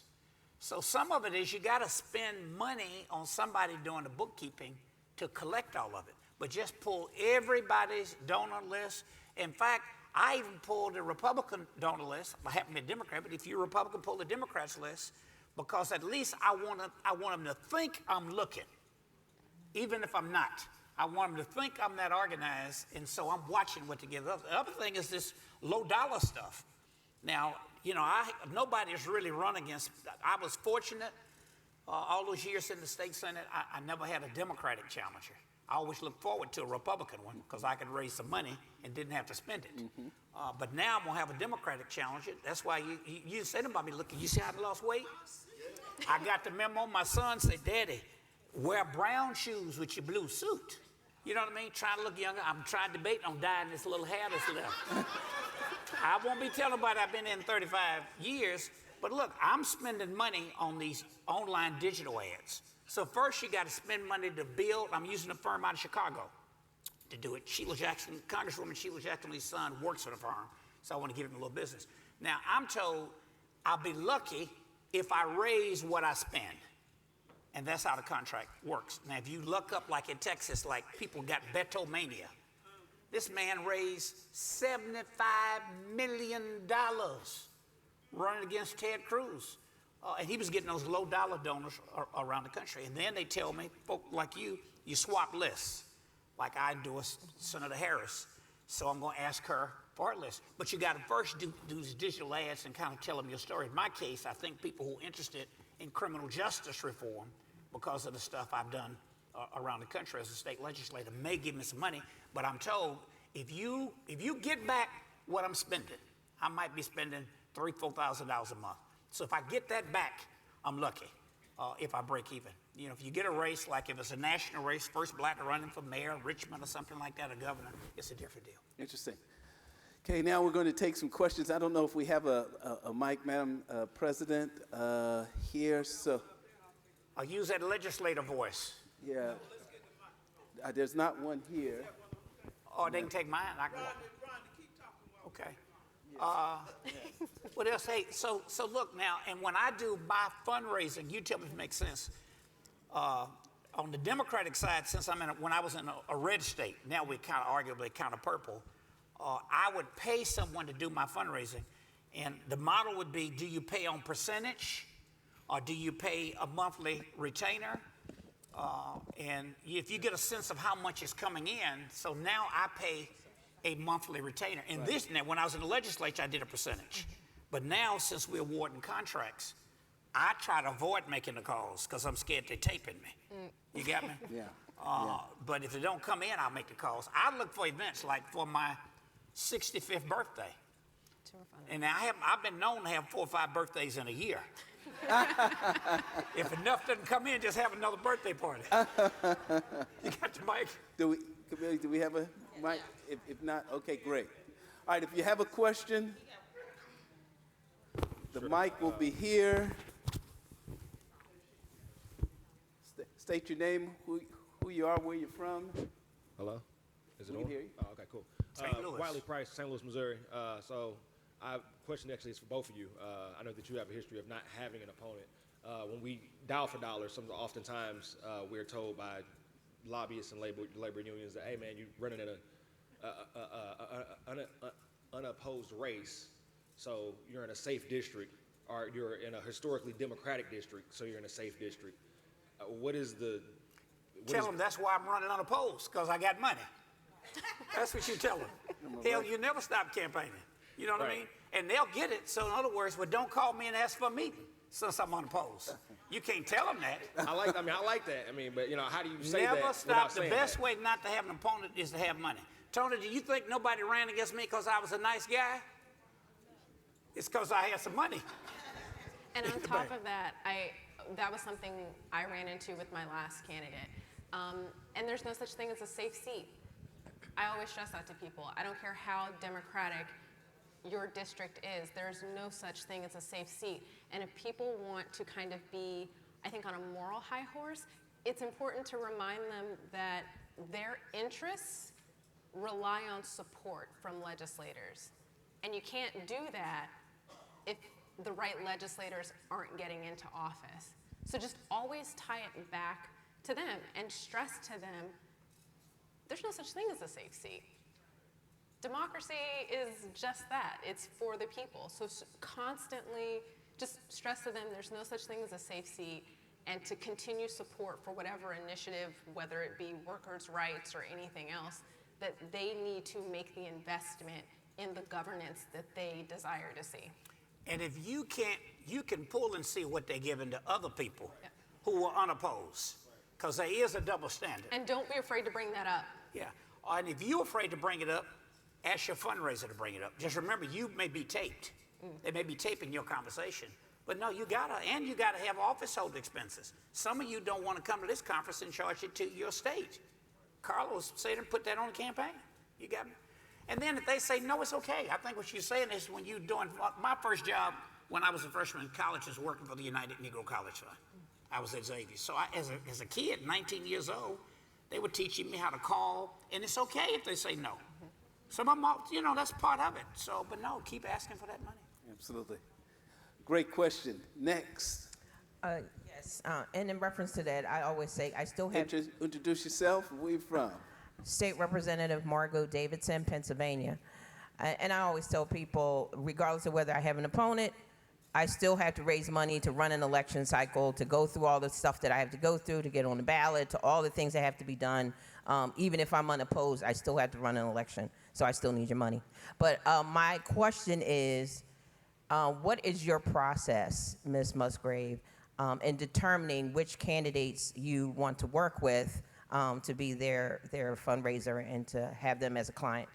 So some of it is you got to spend money on somebody doing the bookkeeping to collect all of it. But just pull everybody's donor list. In fact, I even pulled the Republican donor list. I happen to be a Democrat, but if you're a Republican, pull the Democrats list, because at least I want them to think I'm looking, even if I'm not. I want them to think I'm that organized, and so I'm watching what to give. The other thing is this low dollar stuff. Now, you know, nobody has really run against. I was fortunate all those years in the state Senate. I never had a Democratic challenger. I always looked forward to a Republican one because I could raise some money and didn't have to spend it. Mm-hmm. But now I'm going to have a Democratic challenger. That's why you said about me, look, you see how I lost weight? I got the memo. My son said, Daddy, wear brown shoes with your blue suit. You know what I mean? Trying to look younger. I'm trying to debate on dyeing this little hair that's left. I won't be telling nobody I've been in 35 years, but look, I'm spending money on these online digital ads. So first you got to spend money to build. I'm using a firm out of Chicago to do it. Congresswoman Sheila Jackson's son works for the firm, so I want to give him a little business. Now, I'm told I'll be lucky if I raise what I spend. And that's how the contract works. Now, if you look up, like in Texas, like people got Betomania. This man raised $75 million running against Ted Cruz. And he was getting those low-dollar donors around the country. And then they tell me, folk like you swap lists. Like I endorse Senator Harris, so I'm going to ask her for her list. But you got to first do these digital ads and kind of tell them your story. In my case, I think people who are interested in criminal justice reform, because of the stuff I've done around the country as a state legislator, may give me some money. But I'm told if you get back what I'm spending, I might be spending $3,000, $4,000 a month. So if I get that back, I'm lucky if I break even. You know, if you get a race, like if it's a national race, first black running for mayor, Richmond or something like that, or governor, it's a different deal. Interesting. Okay, now we're going to take some questions. I don't know if we have a mic, Madam President, here. So I'll use that legislator voice. Yeah. There's not one here. Oh, they can take mine. I can. Okay. What else? Hey, so look now, and when I do my fundraising, you tell me if it makes sense. On the Democratic side, since when I was in a red state, now we're kind of arguably kind of purple, I would pay someone to do my fundraising, and the model would be: do you pay on percentage, or do you pay a monthly retainer? And if you get a sense of how much is coming in, so now I pay a monthly retainer. And right. Now, when I was in the legislature, I did a percentage. But now, since we're awarding contracts, I try to avoid making the calls because I'm scared they're taping me. You got me? Yeah. But if they don't come in, I'll make the calls. I look for events like for my 65th birthday. And I've been known to have 4 or 5 birthdays in a year. If enough doesn't come in, just have another birthday party. You got the mic? Do we have a mic? If not, okay, great. All right, if you have a question, the mic will be here. State your name, who you are, where you're from. Hello? Is it We on? can hear you. Oh, okay, cool. St. Louis. Wiley Price, St. Louis, Missouri. So my question actually is for both of you. I know that you have a history of not having an opponent. When we dial for dollars, oftentimes we're told by lobbyists and labor unions that, hey man, you're running in an unopposed race, so you're in a safe district, or you're in a historically Democratic district, so you're in a safe district. Tell them that's why I'm running unopposed, because I got money. That's what you tell them. Hell, you never stop campaigning. You know what I mean? And they'll get it. So in other words, well, don't call me and ask for a meeting since I'm unopposed. You can't tell them that. I like that. But how do you say Never that stop. without The saying best that? way not to have an opponent is to have money. Tony, do you think nobody ran against me because I was a nice guy? It's because I had some money. And on top of that, that was something I ran into with my last candidate. And there's no such thing as a safe seat. I always stress that to people. I don't care how democratic your district is, there's no such thing as a safe seat. And if people want to kind of be, I think, on a moral high horse, it's important to remind them that their interests rely on support from legislators. And you can't do that if the right legislators aren't getting into office. So just always tie it back to them and stress to them, there's no such thing as a safe seat. Democracy is just that, it's for the people. So constantly just stress to them there's no such thing as a safe seat, and to continue support for whatever initiative, whether it be workers' rights or anything else, that they need to make the investment in the governance that they desire to see. And if you can't, you can pull and see what they're giving to other people who are unopposed, because there is a double standard. And don't be afraid to bring that up. Yeah, and if you're afraid to bring it up, ask your fundraiser to bring it up. Just remember, you may be taped. They may be taping your conversation. But no, you gotta have office hold expenses. Some of you don't want to come to this conference and charge it to your state. Carlos said and put that on the campaign. You got me? And then if they say, no, it's okay. I think what you're saying is when you're doing, my first job when I was a freshman in college was working for the United Negro College Fund. I was at Xavier. So as a kid, 19 years old, they were teaching me how to call, and it's okay if they say no. Some of them, that's part of it. So, but no, keep asking for that money. Absolutely. Great question. Next. Yes, and in reference to that, I always say I still have Introduce yourself. Where you from? State Representative Margot Davidson, Pennsylvania. And I always tell people, regardless of whether I have an opponent, I still have to raise money to run an election cycle, to go through all the stuff that I have to go through to get on the ballot, to all the things that have to be done. Even if I'm unopposed, I still have to run an election, so I still need your money. But my question is, what is your process, Ms. Musgrave, in determining which candidates you want to work with to be their fundraiser and to have them as a client?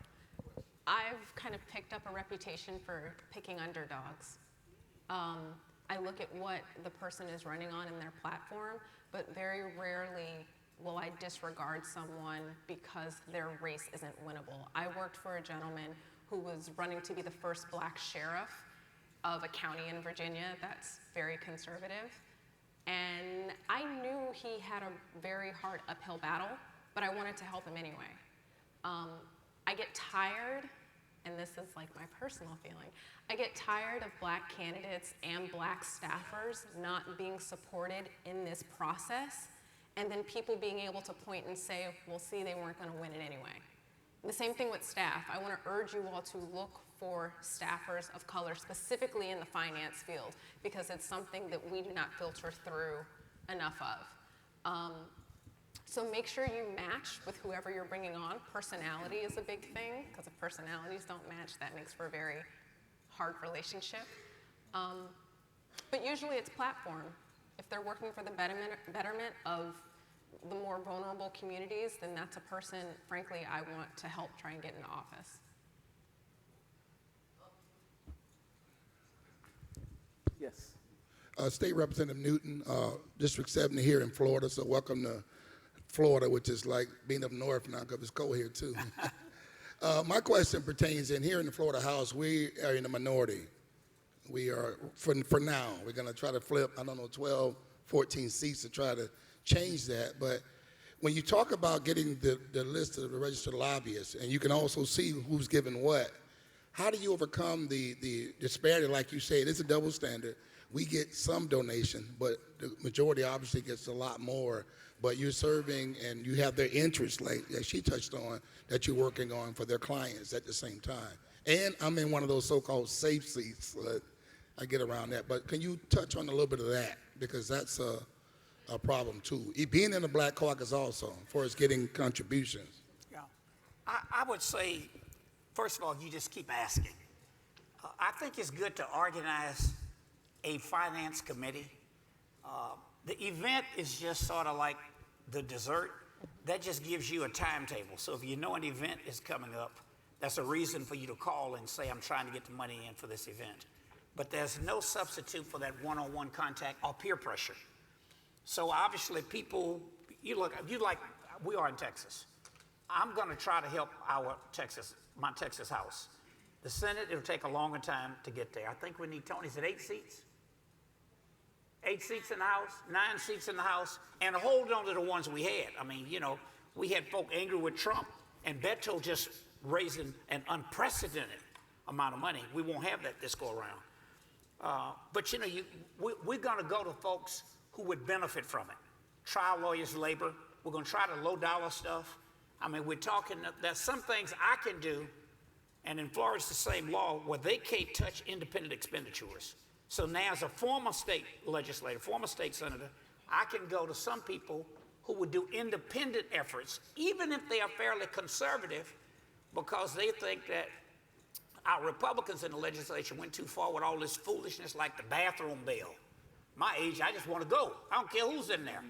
I've kind of picked up a reputation for picking underdogs. I look at what the person is running on in their platform, but very rarely will I disregard someone because their race isn't winnable. I worked for a gentleman who was running to be the first black sheriff of a county in Virginia that's very conservative. And I knew he had a very hard uphill battle, but I wanted to help him anyway. I get tired, and this is like my personal feeling, I get tired of black candidates and black staffers not being supported in this process, and then people being able to point and say, well, see, they weren't gonna win it anyway. The same thing with staff. I wanna urge you all to look for staffers of color, specifically in the finance field, because it's something that we do not filter through enough of. So make sure you match with whoever you're bringing on. Personality is a big thing, because if personalities don't match, that makes for a very hard relationship. But usually it's platform. If they're working for the betterment of the more vulnerable communities, then that's a person, frankly, I want to help try and get into office. Yes. State Representative Newton, District 70 here in Florida, so welcome to Florida, which is like being up north now because it's cold here too. My question pertains in here in the Florida House, we are in the minority. We are, for now, we're gonna try to flip, 12, 14 seats to try to change that, but when you talk about getting the list of the registered lobbyists, and you can also see who's giving what, how do you overcome the disparity? Like you say, it's a double standard. We get some donation, but the majority obviously gets a lot more. But you're serving and you have their interests, like she touched on, that you're working on for their clients at the same time. And I'm in one of those so-called safe seats, so I get around that. But can you touch on a little bit of that? Because that's a problem too. Being in the Black Caucus also, as far as getting contributions. Yeah. I would say, first of all, you just keep asking. I think it's good to organize a finance committee. The event is just sort of like the dessert. That just gives you a timetable. So if you know an event is coming up, that's a reason for you to call and say, I'm trying to get the money in for this event. But there's no substitute for that one-on-one contact or peer pressure. So obviously people, we are in Texas. I'm gonna try to help my Texas House. The Senate, it'll take a longer time to get there. I think we need, Tony, is it 8 seats? 8 seats in the House, 9 seats in the House, and hold on to the ones we had. I mean, we had folk angry with Trump, and Beto just raising an unprecedented amount of money. We won't have that this go around. But we're gonna go to folks who would benefit from it. Trial lawyers, labor. We're gonna try the low dollar stuff. I mean, we're talking, there's some things I can do, and in Florida it's the same law where they can't touch independent expenditures. So now as a former state legislator, former state senator, I can go to some people who would do independent efforts, even if they are fairly conservative, because they think that our Republicans in the legislature went too far with all this foolishness like the bathroom bill. My age, I just want to go. I don't care who's in there.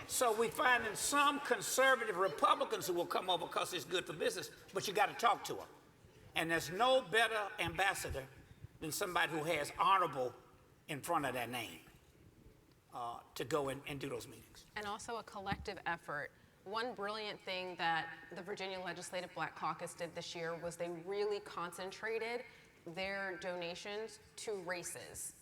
So we find in some conservative Republicans who will come over because it's good for business, but you got to talk to them. And there's no better ambassador than somebody who has honorable in front of their name to go and do those meetings. And also a collective effort. One brilliant thing that the Virginia Legislative Black Caucus did this year was they really concentrated their donations to races.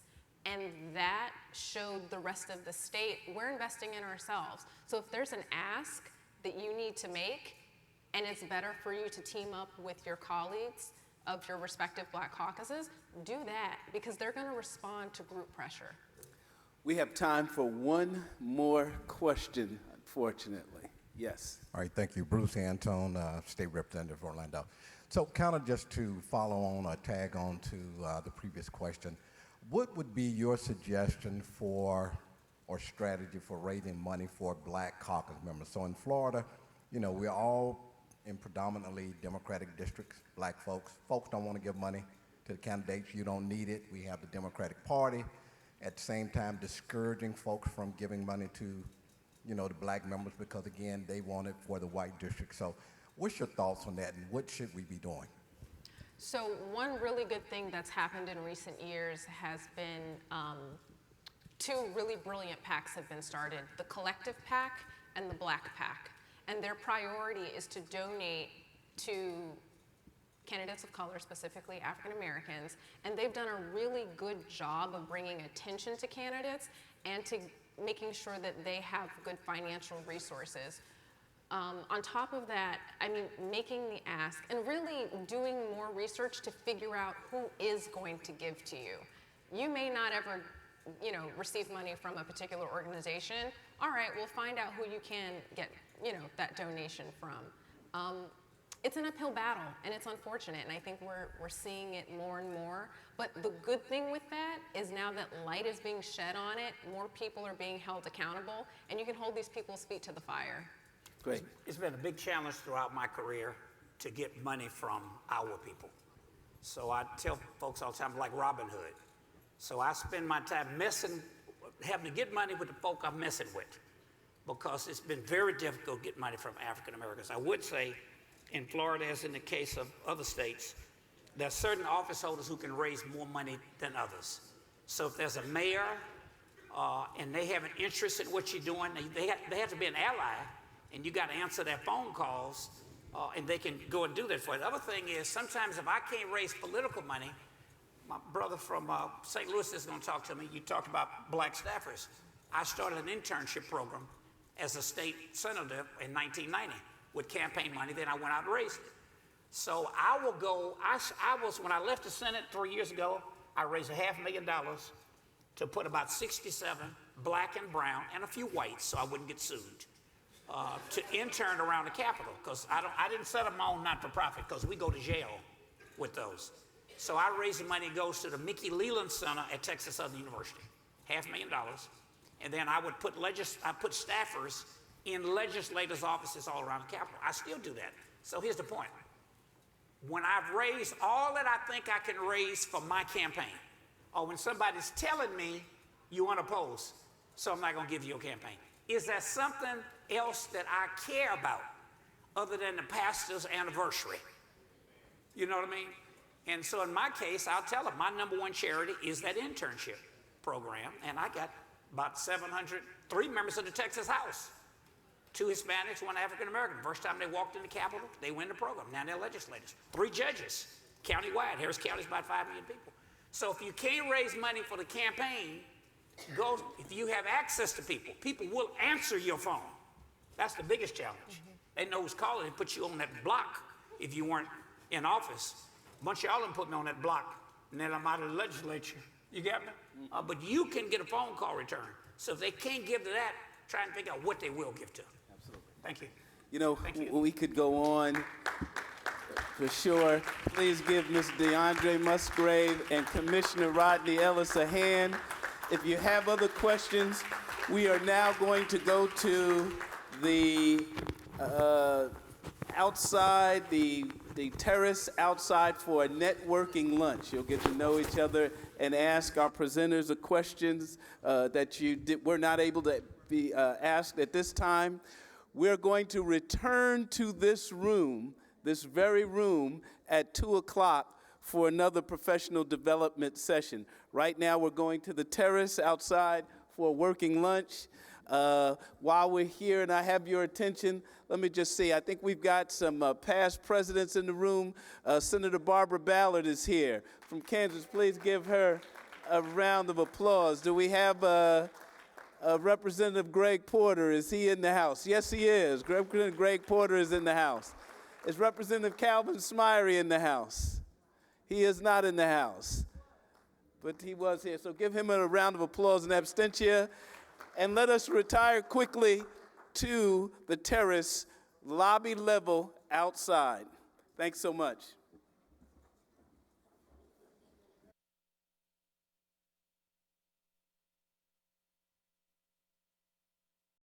And that showed the rest of the state, we're investing in ourselves. So if there's an ask that you need to make, and it's better for you to team up with your colleagues of your respective Black caucuses, do that, because they're gonna respond to group pressure. We have time for one more question, unfortunately. Yes. All right, thank you. Bruce Antone, State Representative for Orlando. So kind of just to follow on or tag on to the previous question, what would be your suggestion for or strategy for raising money for Black caucus members? So in Florida, we're all in predominantly Democratic districts, Black folks. Folks don't want to give money to the candidates. You don't need it. We have the Democratic Party. At the same time, discouraging folks from giving money to, the Black members because, again, they want it for the white district. So what's your thoughts on that, and what should we be doing? So one really good thing that's happened in recent years has been 2 really brilliant PACs have been started, the Collective PAC and the Black PAC. And their priority is to donate to candidates of color, specifically African Americans, and they've done a really good job of bringing attention to candidates and to making sure that they have good financial resources. On top of that, making the ask and really doing more research to figure out who is going to give to you. You may not ever, receive money from a particular organization. All right, we'll find out who you can get, that donation from. It's an uphill battle, and it's unfortunate, and I think we're seeing it more and more. But the good thing with that is now that light is being shed on it, more people are being held accountable, and you can hold these people's feet to the fire. Great. It's been a big challenge throughout my career to get money from our people. So I tell folks all the time, like Robin Hood. So I spend my time having to get money with the folk I'm messing with. because it's been very difficult to get money from African Americans. I would say in Florida, as in the case of other states, there are certain office holders who can raise more money than others. So if there's a mayor and they have an interest in what you're doing, they have to be an ally, and you got to answer their phone calls, and they can go and do that for you. The other thing is, sometimes if I can't raise political money, my brother from St. Louis is going to talk to me. You talked about black staffers. I started an internship program as a state senator in 1990 with campaign money. Then I went out and raised it. So I will go, when I left the Senate 3 years ago, I raised $500,000 to put about 67 black and brown and a few whites, so I wouldn't get sued, to intern around the Capitol, because I didn't set up my own not-for-profit, because we go to jail with those. So I raised the money, goes to the Mickey Leland Center at Texas Southern University, $500,000, and then I would put staffers in legislators' offices all around the Capitol. I still do that. So here's the point. When I've raised all that I think I can raise for my campaign, or when somebody's telling me you unopposed, so I'm not going to give you a campaign, is there something else that I care about other than the pastor's anniversary? You know what I mean? And so in my case, I'll tell them my number one charity is that internship program, and I got about 3 members of the Texas House. 2 Hispanics, 1 African American. First time they walked in the Capitol, they win the program. Now they're legislators. 3 judges, countywide. Harris County is about 5 million people. So if you can't raise money for the campaign, if you have access to people, people will answer your phone. That's the biggest challenge. They know who's calling and put you on that block if you weren't in office. A bunch of y'all done put me on that block, and then I'm out of the legislature. You got me? But you can get a phone call return. So if they can't give to that, try and figure out what they will give to. Absolutely. Thank you. You know, we could go on for sure. Please give Ms. Deandre Musgrave and Commissioner Rodney Ellis a hand. If you have other questions, we are now going to go to the outside, the terrace outside for a networking lunch. You'll get to know each other and ask our presenters the questions that were not able to be asked at this time. We're going to return to this room, this very room, at 2 o'clock for another professional development session. Right now, we're going to the terrace outside for a working lunch. While we're here and I have your attention, let me just say, I think we've got some past presidents in the room. Senator Barbara Ballard is here from Kansas. Please give her a round of applause. Do we have Representative Greg Porter? Is he in the house? Yes, he is. Representative Greg Porter is in the house. Is Representative Calvin Smyrie in the house? He is not in the house, but he was here. So give him a round of applause and abstention. And let us retire quickly to the terrace lobby level outside. Thanks so much.